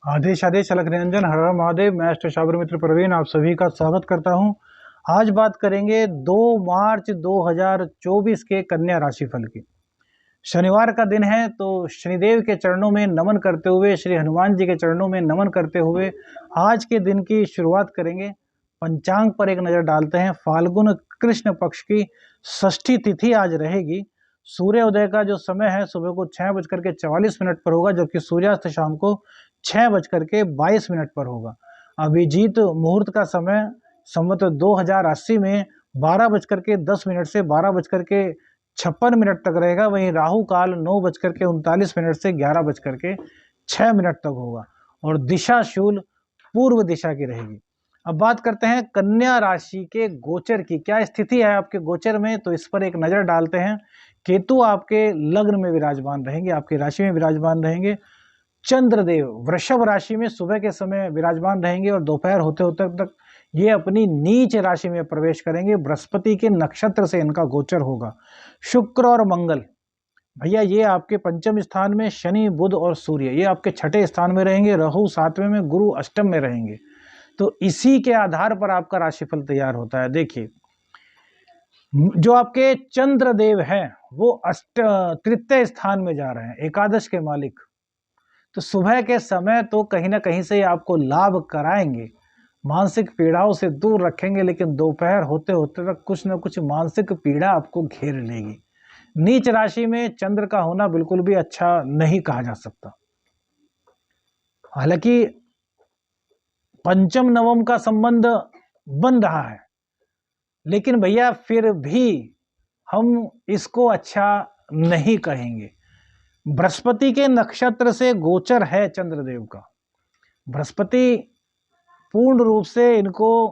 आदेश आदेश अलख निरंजन हर हर महादेव। मैं अष्ट साबर मित्र प्रवीण आप सभी का स्वागत करता हूं। आज बात करेंगे 2 मार्च 2024 के कन्या राशिफल की। शनिवार का दिन है तो शनिदेव के चरणों में नमन करते हुए, श्री हनुमान जी के चरणों में नमन करते हुए आज के दिन की शुरुआत करेंगे। पंचांग पर एक नज़र डालते हैं। फाल्गुन कृष्ण पक्ष की षष्ठी तिथि आज रहेगी। सूर्योदय का जो समय है सुबह को 6:44 पर होगा, जबकि सूर्यास्त शाम को 6:22 पर होगा। अभिजीत मुहूर्त का समय संवत 2080 में 12:10 से 12:56 तक रहेगा। वहीं राहु काल 9:39 से 11:06 तक होगा और दिशा शूल पूर्व दिशा की रहेगी। अब बात करते हैं कन्या राशि के गोचर की, क्या स्थिति है आपके गोचर में, तो इस पर एक नजर डालते हैं। केतु आपके लग्न में विराजमान रहेंगे, आपकी राशि में विराजमान रहेंगे। चंद्रदेव वृषभ राशि में सुबह के समय विराजमान रहेंगे और दोपहर होते होते तक ये अपनी नीच राशि में प्रवेश करेंगे। बृहस्पति के नक्षत्र से इनका गोचर होगा। शुक्र और मंगल भैया ये आपके पंचम स्थान में, शनि बुध और सूर्य ये आपके छठे स्थान में रहेंगे। राहु 7वें में, गुरु अष्टम में रहेंगे। तो इसी के आधार पर आपका राशिफल तैयार होता है। देखिए, जो आपके चंद्रदेव हैं वो तृतीय स्थान में जा रहे हैं, एकादश के मालिक। तो सुबह के समय तो कहीं ना कहीं से आपको लाभ कराएंगे, मानसिक पीड़ाओं से दूर रखेंगे, लेकिन दोपहर होते होते तक कुछ न कुछ मानसिक पीड़ा आपको घेर लेगी। नीच राशि में चंद्र का होना बिल्कुल भी अच्छा नहीं कहा जा सकता। हालांकि पंचम नवम का संबंध बन रहा है, लेकिन भैया फिर भी हम इसको अच्छा नहीं कहेंगे। बृहस्पति के नक्षत्र से गोचर है चंद्रदेव का। बृहस्पति पूर्ण रूप से इनको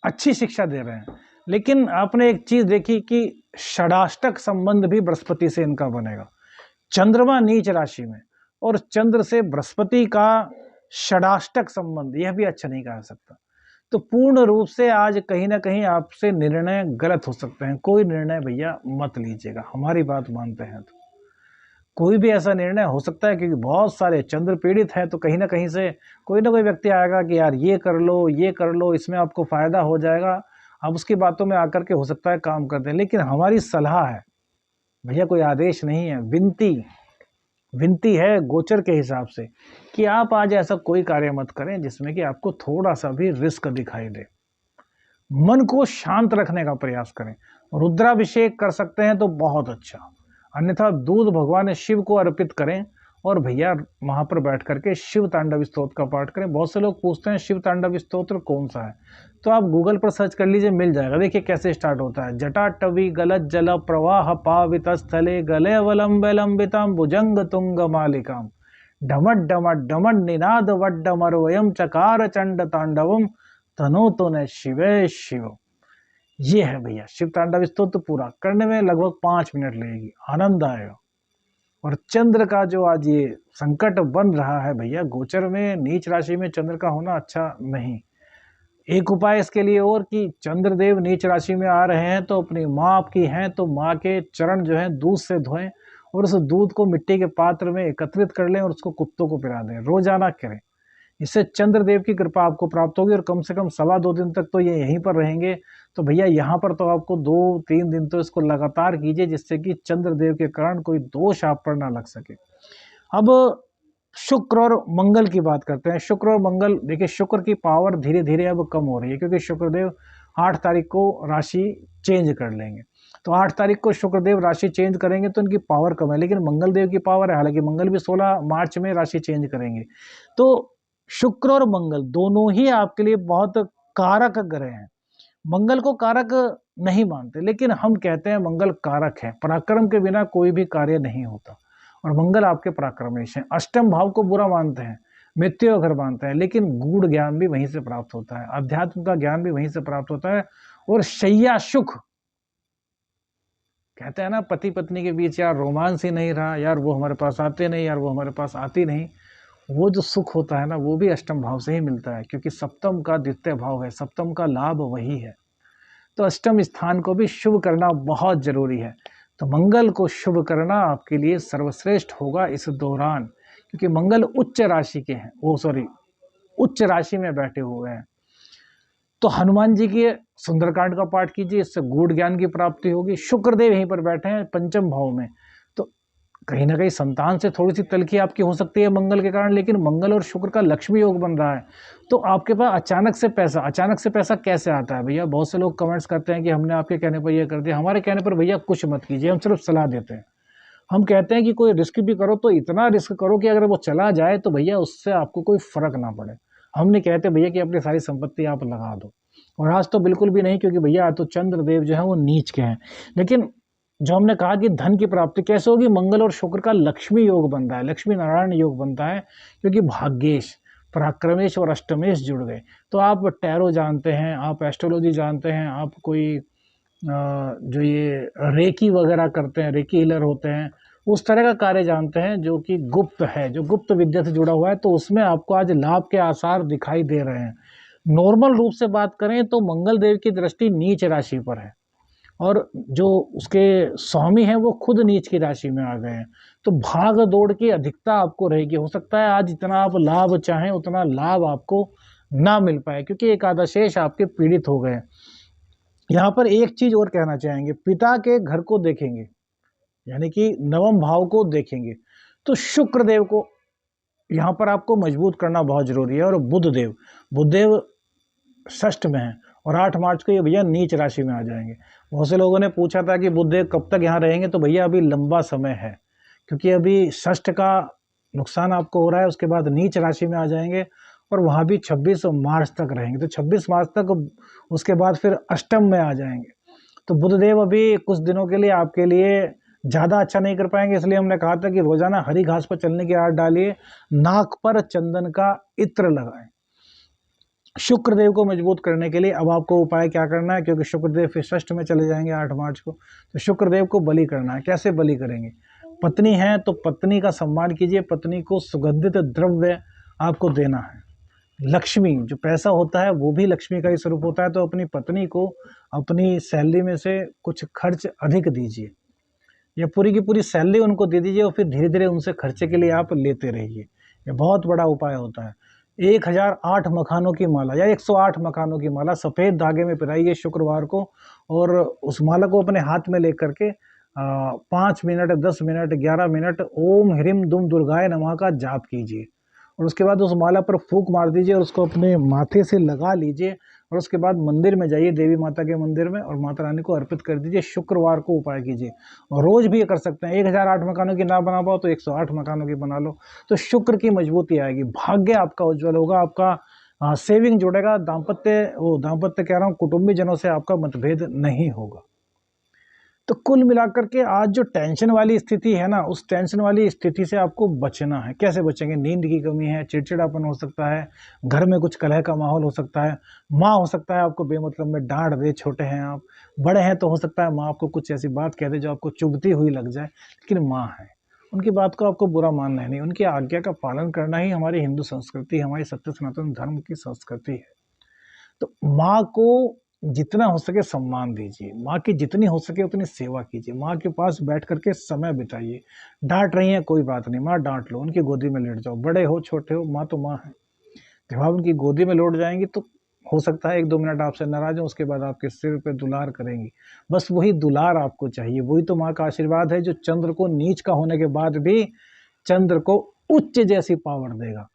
अच्छी शिक्षा दे रहे हैं, लेकिन आपने एक चीज देखी कि षडाष्टक संबंध भी बृहस्पति से इनका बनेगा। चंद्रमा नीच राशि में और चंद्र से बृहस्पति का षडाष्टक संबंध, यह भी अच्छा नहीं कहा सकता। तो पूर्ण रूप से आज कहीं ना कहीं आपसे निर्णय गलत हो सकते हैं। कोई निर्णय भैया मत लीजिएगा, हमारी बात मानते हैं तो कोई भी ऐसा निर्णय हो सकता है, क्योंकि बहुत सारे चंद्र पीड़ित हैं। तो कहीं ना कहीं से कोई ना कोई व्यक्ति आएगा कि यार ये कर लो, ये कर लो, इसमें आपको फायदा हो जाएगा। आप उसकी बातों में आकर के हो सकता है काम कर दें, लेकिन हमारी सलाह है भैया, कोई आदेश नहीं है, विनती है गोचर के हिसाब से कि आप आज ऐसा कोई कार्य मत करें जिसमें कि आपको थोड़ा सा भी रिस्क दिखाई दे। मन को शांत रखने का प्रयास करें। रुद्राभिषेक कर सकते हैं तो बहुत अच्छा, अन्यथा दूध भगवान शिव को अर्पित करें और भैया वहां पर बैठ करके शिव तांडव स्तोत्र का पाठ करें। बहुत से लोग पूछते हैं शिव तांडव स्तोत्र कौन सा है, तो आप गूगल पर सर्च कर लीजिए, मिल जाएगा। देखिए कैसे स्टार्ट होता है। जटाटवी गलत जल प्रवाह पावित स्थले गले अवलंब लंबितम भुजंग तुंग मालिकाम ढमट डमट डमट निनाद वड्डमर वयम चकार चंड तांडवम तनो तो न शिवे शिव। ये है भैया शिव तांडव स्तोत्र। पूरा करने में लगभग 5 मिनट लगेगी, आनंद आएगा। और चंद्र का जो आज ये संकट बन रहा है भैया, गोचर में नीच राशि में चंद्र का होना अच्छा नहीं। एक उपाय इसके लिए और कि चंद्रदेव नीच राशि में आ रहे हैं तो अपनी माँ आपकी हैं तो माँ के चरण जो है दूध से धोएं और उस दूध को मिट्टी के पात्र में एकत्रित कर लें और उसको कुत्तों को पिला दें, रोजाना करें। इससे चंद्रदेव की कृपा आपको प्राप्त होगी और कम से कम 2.25 दिन तक तो ये यहीं पर रहेंगे। तो भैया यहाँ पर तो आपको 2-3 दिन तो इसको लगातार कीजिए, जिससे कि चंद्रदेव के कारण कोई दोष आप पर ना लग सके। अब शुक्र और मंगल की बात करते हैं। शुक्र और मंगल, देखिए शुक्र की पावर धीरे धीरे अब कम हो रही है, क्योंकि शुक्रदेव 8 तारीख को राशि चेंज कर लेंगे। तो 8 तारीख को शुक्रदेव राशि चेंज करेंगे तो इनकी पावर कम है, लेकिन मंगल देव की पावर है। हालांकि मंगल भी 16 मार्च में राशि चेंज करेंगे। तो शुक्र और मंगल दोनों ही आपके लिए बहुत कारक ग्रह हैं। मंगल को कारक नहीं मानते, लेकिन हम कहते हैं मंगल कारक है। पराक्रम के बिना कोई भी कार्य नहीं होता और मंगल आपके पराक्रमेश हैं। अष्टम भाव को बुरा मानते हैं, मृत्यु घर मानते हैं, लेकिन गूढ़ ज्ञान भी वहीं से प्राप्त होता है, अध्यात्म का ज्ञान भी वहीं से प्राप्त होता है। और शैया सुख, कहते हैं ना पति पत्नी के बीच यार रोमांस ही नहीं रहा, यार वो हमारे पास आते नहीं, यार वो हमारे पास आती नहीं, वो जो सुख होता है ना वो भी अष्टम भाव से ही मिलता है, क्योंकि सप्तम का द्वितीय भाव है, सप्तम का लाभ वही है। तो अष्टम स्थान को भी शुभ करना बहुत जरूरी है। तो मंगल को शुभ करना आपके लिए सर्वश्रेष्ठ होगा इस दौरान, क्योंकि मंगल उच्च राशि के हैं, उच्च राशि में बैठे हुए हैं। तो हनुमान जी के सुंदरकांड का पाठ कीजिए, इससे गूढ़ ज्ञान की प्राप्ति होगी। शुक्रदेव यहीं पर बैठे हैं पंचम भाव में, तो कहीं ना कहीं संतान से थोड़ी सी तलखी आपकी हो सकती है मंगल के कारण, लेकिन मंगल और शुक्र का लक्ष्मी योग बन रहा है। तो आपके पास अचानक से पैसा कैसे आता है भैया? बहुत से लोग कमेंट्स करते हैं कि हमने आपके कहने पर यह कर दिया। हमारे कहने पर भैया कुछ मत कीजिए, हम सिर्फ सलाह देते हैं। हम कहते हैं कि कोई रिस्क भी करो तो इतना रिस्क करो कि अगर वो चला जाए तो भैया उससे आपको कोई फर्क ना पड़े। हम नहीं कहते भैया कि अपनी सारी संपत्ति आप लगा दो, और आज तो बिल्कुल भी नहीं, क्योंकि भैया तो चंद्रदेव जो है वो नीच के हैं। लेकिन जो हमने कहा कि धन की प्राप्ति कैसे होगी, मंगल और शुक्र का लक्ष्मी योग बनता है, लक्ष्मी नारायण योग बनता है, क्योंकि भाग्येश, पराक्रमेश और अष्टमेश जुड़ गए। तो आप टैरो जानते हैं, आप एस्ट्रोलॉजी जानते हैं, आप कोई जो ये रेकी वगैरह करते हैं, रेकी हीलर होते हैं, उस तरह का कार्य जानते हैं जो कि गुप्त है, जो गुप्त विद्या से जुड़ा हुआ है, तो उसमें आपको आज लाभ के आसार दिखाई दे रहे हैं। नॉर्मल रूप से बात करें तो मंगल देव की दृष्टि नीच राशि पर है, और जो उसके स्वामी हैं वो खुद नीच की राशि में आ गए हैं। तो भाग दौड़ की अधिकता आपको रहेगी। हो सकता है आज जितना आप लाभ चाहें उतना लाभ आपको ना मिल पाए, क्योंकि एकादशेष आपके पीड़ित हो गए। यहाँ पर एक चीज और कहना चाहेंगे, पिता के घर को देखेंगे, यानी कि नवम भाव को देखेंगे, तो शुक्र देव को यहाँ पर आपको मजबूत करना बहुत जरूरी है। और बुध देव षष्ठ में है, और 8 मार्च को ये भैया नीच राशि में आ जाएंगे। बहुत से लोगों ने पूछा था कि बुध देव कब तक यहाँ रहेंगे, तो भैया अभी लंबा समय है, क्योंकि अभी षष्ठ का नुकसान आपको हो रहा है, उसके बाद नीच राशि में आ जाएंगे, और वहाँ भी 26 मार्च तक रहेंगे। तो 26 मार्च तक, उसके बाद फिर अष्टम में आ जाएंगे। तो बुधदेव अभी कुछ दिनों के लिए आपके लिए ज़्यादा अच्छा नहीं कर पाएंगे, इसलिए हमने कहा था कि रोजाना हरी घास पर चलने की आदत डालिए, नाक पर चंदन का इत्र लगाएं। शुक्रदेव को मजबूत करने के लिए अब आपको उपाय क्या करना है, क्योंकि शुक्रदेव फिर षष्ठ में चले जाएंगे 8 मार्च को, तो शुक्रदेव को बलि करना है। कैसे बलि करेंगे? पत्नी है तो पत्नी का सम्मान कीजिए, पत्नी को सुगंधित द्रव्य आपको देना है। लक्ष्मी, जो पैसा होता है वो भी लक्ष्मी का ही स्वरूप होता है, तो अपनी पत्नी को अपनी सैलरी में से कुछ खर्च अधिक दीजिए, या पूरी की पूरी सैलरी उनको दे दीजिए, और फिर धीरे धीरे उनसे खर्चे के लिए आप लेते रहिए। ये बहुत बड़ा उपाय होता है। 1008 मखानों की माला या 108 मखानों की माला सफ़ेद धागे में पिराइए शुक्रवार को, और उस माला को अपने हाथ में लेकर के 5 मिनट, 10 मिनट, 11 मिनट ओम ह्रीम दुम दुर्गाय नमः का जाप कीजिए, और उसके बाद उस माला पर फूंक मार दीजिए, और उसको अपने माथे से लगा लीजिए, और उसके बाद मंदिर में जाइए, देवी माता के मंदिर में, और माता रानी को अर्पित कर दीजिए। शुक्रवार को उपाय कीजिए, और रोज भी ये कर सकते हैं। 1008 मकानों की ना बना पाओ तो 108 मकानों की बना लो, तो शुक्र की मजबूती आएगी, भाग्य आपका उज्जवल होगा, आपका सेविंग जुड़ेगा, दाम्पत्य कह रहा हूँ, कुटुंबी जनों से आपका मतभेद नहीं होगा। तो कुल मिलाकर के आज जो टेंशन वाली स्थिति है ना, उस टेंशन वाली स्थिति से आपको बचना है। कैसे बचेंगे? नींद की कमी है, चिड़चिड़ापन हो सकता है, घर में कुछ कलह का माहौल हो सकता है, माँ हो सकता है आपको बेमतलब में डांट दे, छोटे हैं आप, बड़े हैं तो हो सकता है माँ आपको कुछ ऐसी बात कह दे जो आपको चुभती हुई लग जाए, लेकिन माँ है, उनकी बात को आपको बुरा मानना है नहीं, उनकी आज्ञा का पालन करना ही हमारी हिंदू संस्कृति, हमारी सत्य सनातन धर्म की संस्कृति है। तो माँ को जितना हो सके सम्मान दीजिए, माँ की जितनी हो सके उतनी सेवा कीजिए, माँ के पास बैठ करके समय बिताइए। डांट रही है कोई बात नहीं, माँ डांट लो, उनकी गोदी में लेट जाओ, बड़े हो छोटे हो, माँ तो माँ है। जब आप उनकी गोदी में लौट जाएंगी तो हो सकता है 1-2 मिनट आपसे नाराज हो, उसके बाद आपके सिर पे दुलार करेंगी, बस वही दुलार आपको चाहिए। वही तो माँ का आशीर्वाद है जो चंद्र को नीच का होने के बाद भी चंद्र को उच्च जैसी पावर देगा,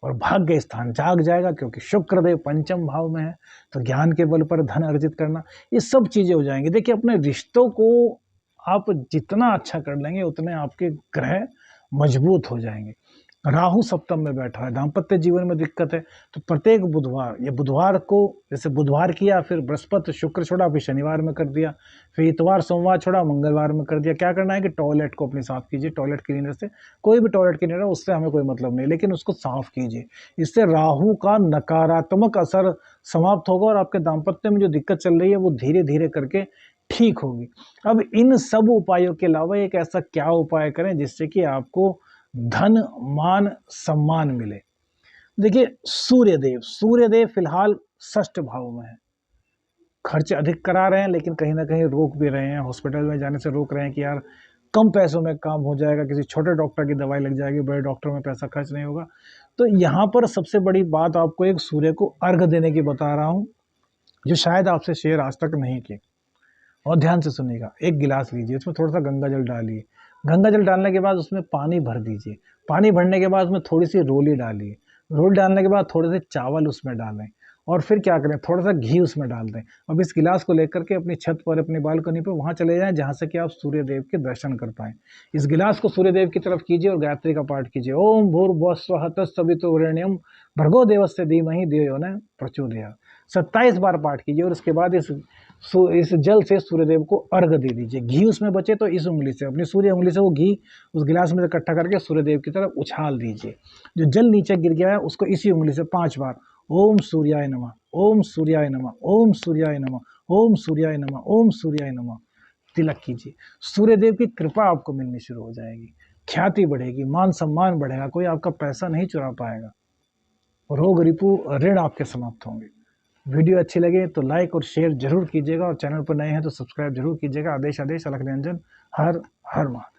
और भाग्य स्थान जाग जाएगा, क्योंकि शुक्रदेव पंचम भाव में है, तो ज्ञान के बल पर धन अर्जित करना, ये सब चीजें हो जाएंगी। देखिए, अपने रिश्तों को आप जितना अच्छा कर लेंगे उतने आपके ग्रह मजबूत हो जाएंगे। राहु सप्तम में बैठा है, दाम्पत्य जीवन में दिक्कत है, तो प्रत्येक बुधवार, ये बुधवार को जैसे बुधवार किया, फिर बृहस्पति शुक्र छोड़ा, फिर शनिवार में कर दिया, फिर इतवार सोमवार छोड़ा, मंगलवार में कर दिया। क्या करना है कि टॉयलेट को अपनी साफ कीजिए, टॉयलेट क्लीनर से, कोई भी टॉयलेट क्लीनर है उससे हमें कोई मतलब नहीं, लेकिन उसको साफ कीजिए, इससे राहु का नकारात्मक असर समाप्त होगा, और आपके दाम्पत्य में जो दिक्कत चल रही है वो धीरे धीरे करके ठीक होगी। अब इन सब उपायों के अलावा एक ऐसा क्या उपाय करें जिससे कि आपको धन मान सम्मान मिले? देखिए, सूर्यदेव फिलहाल षष्ठ भाव में है, खर्च अधिक करा रहे हैं, लेकिन कहीं ना कहीं रोक भी रहे हैं, हॉस्पिटल में जाने से रोक रहे हैं कि यार कम पैसों में काम हो जाएगा, किसी छोटे डॉक्टर की दवाई लग जाएगी, बड़े डॉक्टर में पैसा खर्च नहीं होगा। तो यहाँ पर सबसे बड़ी बात आपको एक सूर्य को अर्घ देने की बता रहा हूँ, जो शायद आपसे शेयर आज तक नहीं की। और ध्यान से सुनिएगा, एक गिलास लीजिए, उसमें थोड़ा सा गंगा जल डालिए, गंगा जल डालने के बाद उसमें पानी भर दीजिए, पानी भरने के बाद उसमें थोड़ी सी रोली डालिए, रोली डालने के बाद थोड़े से चावल उसमें डालें, और फिर क्या करें, थोड़ा सा घी उसमें डाल दें। अब इस गिलास को लेकर के अपनी छत पर, अपनी बालकनी पर वहाँ चले जाएं जहाँ से कि आप सूर्य देव के दर्शन कर पाएं। इस गिलास को सूर्य देव की तरफ कीजिए और गायत्री का पाठ कीजिए। ओम भूर्भुवस्सुवः तत्सवितुर्वरेण्यं भर्गो देवस्य धीमहि धियो यो न प्रचोदयात्। 27 बार पाठ कीजिए और उसके बाद इस जल से सूर्यदेव को अर्घ दे दीजिए। घी उसमें बचे तो इस उंगली से, अपनी सूर्य उंगली से वो घी उस गिलास में इकट्ठा करके सूर्यदेव की तरफ उछाल दीजिए। जो जल नीचे गिर गया है उसको इसी उंगली से 5 बार ओम सूर्याय नमः, ओम सूर्याय नमः, ओम सूर्याय नमः, ओम सूर्याय नमः, ओम सूर्याय नमः तिलक कीजिए। सूर्यदेव की कृपा आपको मिलनी शुरू हो जाएगी, ख्याति बढ़ेगी, मान सम्मान बढ़ेगा, कोई आपका पैसा नहीं चुरा पाएगा, रोग रिपु ऋण आपके समाप्त होंगे। वीडियो अच्छी लगे तो लाइक और शेयर जरूर कीजिएगा, और चैनल पर नए हैं तो सब्सक्राइब जरूर कीजिएगा। आदेश अलख निरंजन, हर हर महादेव।